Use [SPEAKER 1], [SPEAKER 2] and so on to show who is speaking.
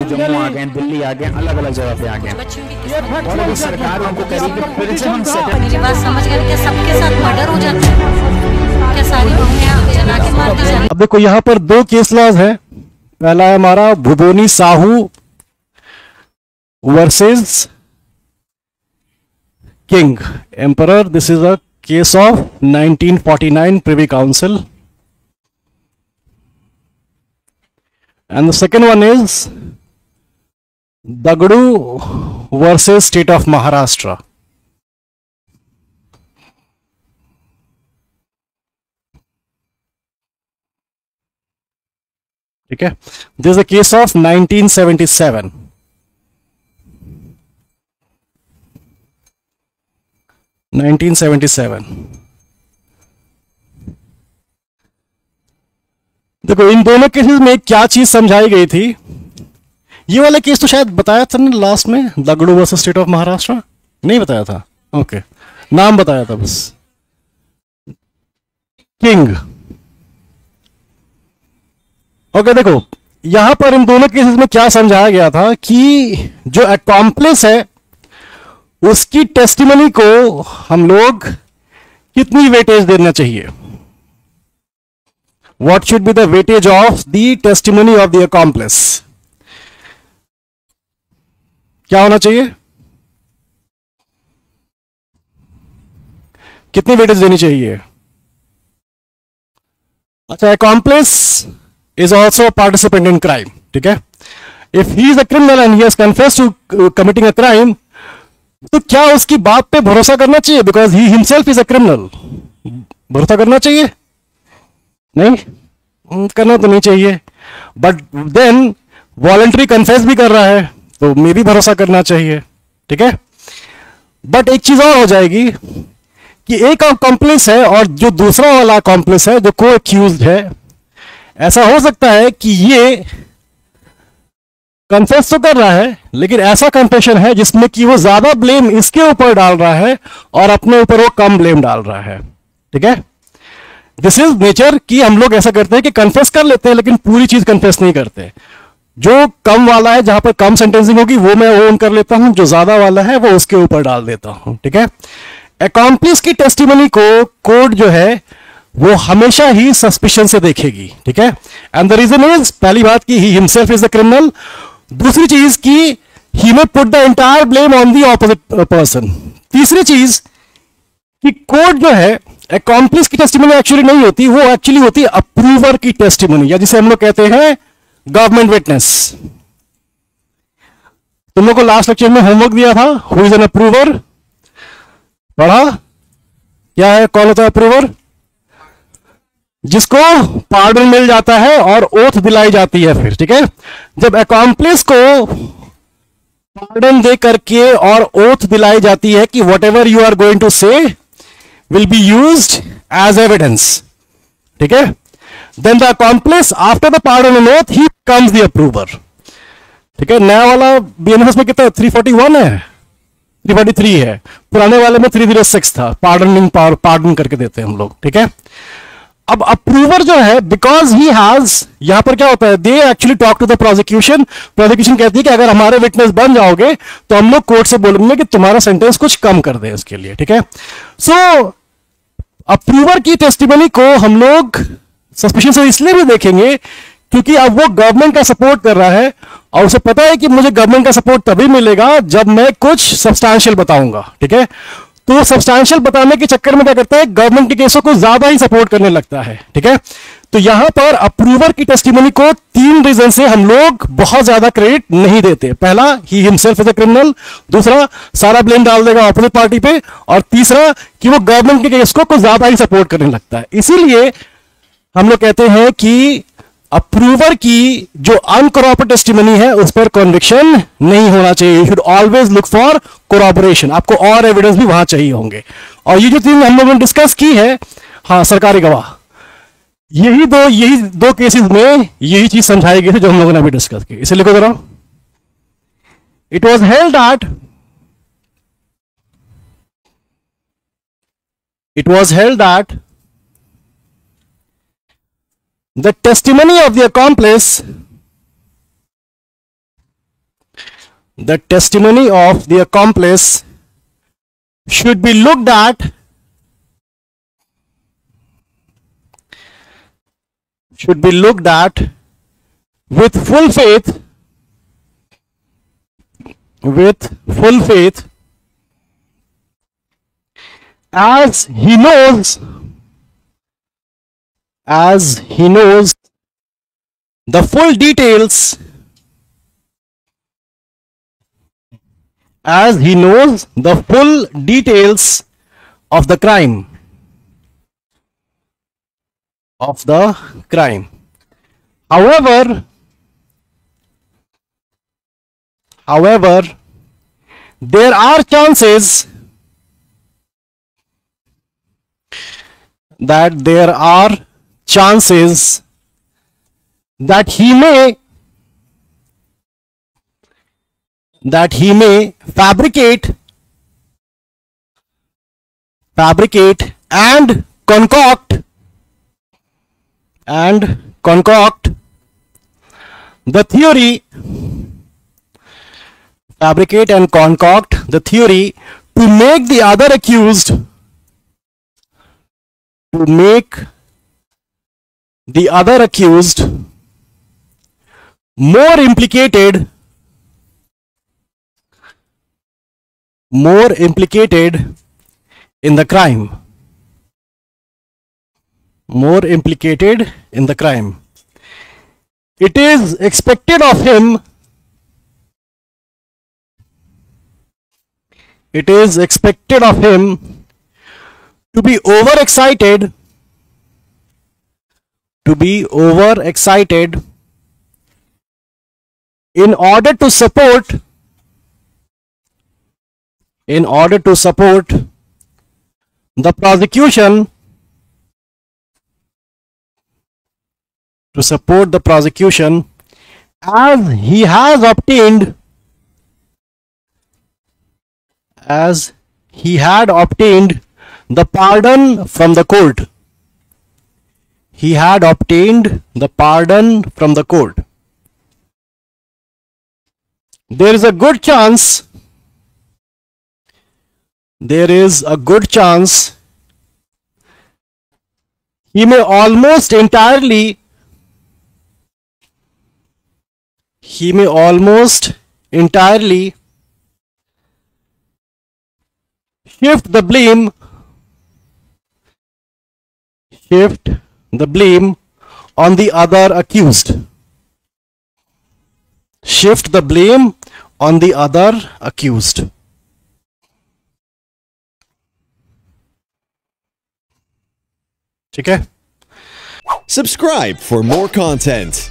[SPEAKER 1] जम्मू आ गए, दिल्ली आ गए, अलग अलग जगह पे आ गए, और अभी सरकार उनको करेगी प्रिजन सेटअप।
[SPEAKER 2] मेरी बात समझ गए क्या? सबके साथ मर्डर हो जाता है क्या? सारी बहुएं जला के मार दी जाती।
[SPEAKER 3] अब देखो यहाँ पर दो केस लॉज है। पहला है हमारा Bhuwoni Sahu versus King Emperor. This is a case of 1949 Privy Council. And the second one is Dagdu versus State of Maharashtra. ठीक है, this is a case of 1977. देखो इन दोनों केसेस में क्या चीज समझाई गई थी। ये वाला केस तो शायद बताया था ना लास्ट में, Dagdu versus state of Maharashtra. नहीं बताया था, ओके, नाम बताया था बस, किंग। ओके, देखो यहां पर इन दोनों केसेस में क्या समझाया गया था कि जो अकॉम्प्लिस है उसकी टेस्टिमनी को हम लोग कितनी वेटेज देना चाहिए। What should be the weightage of the testimony of the accomplice? क्या होना चाहिए, कितनी वेटेज देनी चाहिए। अच्छा, accomplice is also a participant in crime, ठीक है। If he is a criminal and he has confessed to committing a crime, तो क्या उसकी बात पे भरोसा करना चाहिए? Because he himself is a criminal. भरोसा करना चाहिए? नहीं करना तो नहीं चाहिए, बट देन वॉलंटरी कन्फेस भी कर रहा है तो मे भी भरोसा करना चाहिए, ठीक है। बट एक चीज और हो जाएगी कि एक अकॉम्प्लिस है और जो दूसरा वाला अकॉम्प्लिस है जो को एक्यूज्ड है, ऐसा हो सकता है कि ये कन्फेस तो कर रहा है लेकिन ऐसा कन्फेशन है जिसमें कि वो ज्यादा ब्लेम इसके ऊपर डाल रहा है और अपने ऊपर वो कम ब्लेम डाल रहा है, ठीक है। दिस इज नेचर कि हम लोग ऐसा करते हैं कि कन्फेस कर लेते हैं लेकिन पूरी चीज कन्फेस नहीं करते। जो कम वाला है, जहां पर कम सेंटेंसिंग होगी, वो मैं ओन कर लेता हूं, जो ज्यादा वाला है वो उसके ऊपर डाल देता हूं, ठीक है। अकॉम्प्लिस की टेस्टिमनी को कोर्ट जो है वो हमेशा ही सस्पिशन से देखेगी, ठीक है। एंड द रीजन इज, पहली बात कि he himself is the criminal. दूसरी चीज कि he may put the entire blame on the opposite person. तीसरी चीज कि कोर्ट जो है अकॉम्प्लिस की टेस्टिमनी एक्चुअली नहीं होती, वो एक्चुअली होती है अप्रूवर की टेस्टिमनी, या जिसे हम लोग कहते हैं गवर्नमेंट विटनेस। तुम लोग को लास्ट लेक्चर में होमवर्क दिया था, हु इज एन अप्रूवर, पढ़ा क्या है, कौन होता है अप्रूवर? जिसको पार्डन मिल जाता है और ओथ दिलाई जाती है फिर, ठीक है। जब अकॉम्प्लिस को पार्डन दे करके और ओथ दिलाई जाती है कि whatever you are going to say will be used as evidence, ठीक है। Then the accomplice after the pardon and oath he becomes the approver, ठीक है। नया वाला BNFS में कितना 341 है, 343 है, पुराने वाले में 306 था। पार्डन करके देते हैं हम लोग, ठीक है। अब अप्रूवर जो है, बिकॉज ही हैज, यहां पर क्या होता है, they actually talk to the prosecution. Prosecution कहती है कि अगर हमारे विटनेस बन जाओगे तो हम लोग कोर्ट से बोलेंगे कि तुम्हारा सेंटेंस कुछ कम कर दे इसके लिए, ठीक है। सो अप्रूवर की टेस्टिमनी को हम लोग सस्पिशन से इसलिए भी देखेंगे क्योंकि अब वो गवर्नमेंट का सपोर्ट कर रहा है और उसे पता है कि मुझे गवर्नमेंट का सपोर्ट तभी मिलेगा जब मैं कुछ सब्सटैंशियल बताऊंगा, ठीक है। तो सब्सटैंशियल बताने के चक्कर में क्या करता है, गवर्नमेंट के केसों को ज्यादा ही सपोर्ट करने लगता है, ठीक है। तो यहां पर अप्रूवर की टेस्टिमनी को 3 रीजन से हम लोग बहुत ज्यादा क्रेडिट नहीं देते। पहला, ही हिमसेल्फ इज अ क्रिमिनल। दूसरा, सारा ब्लेम डाल देगा अपोजिट पार्टी पे। और तीसरा कि वो गवर्नमेंट के केस को ज्यादा ही सपोर्ट करने लगता है। इसीलिए हम लोग कहते हैं कि अप्रूवर की जो अनकोरॉपरेट टेस्टिमनी है उस पर कन्विक्शन नहीं होना चाहिए। You should always look for corroboration, आपको और एविडेंस भी वहां चाहिए होंगे। और ये जो चीज हम लोगों ने डिस्कस की है, हाँ, सरकारी गवाह, यही दो केसेस में यही चीज समझाई गई थी जो हम लोगों ने अभी डिस्कस की। इसे लिखो जरा। It was held that the testimony of the accomplice the testimony of the accomplice should be looked at with full faith, as he knows the full details, of the crime. However, there are chances that he may fabricate and concoct the theory, to make the other accused more implicated in the crime. It is expected of him to be overexcited in order to support the prosecution, as he had obtained the pardon from the court. There is a good chance he may almost entirely shift the blame on the other accused.
[SPEAKER 4] Subscribe for more content.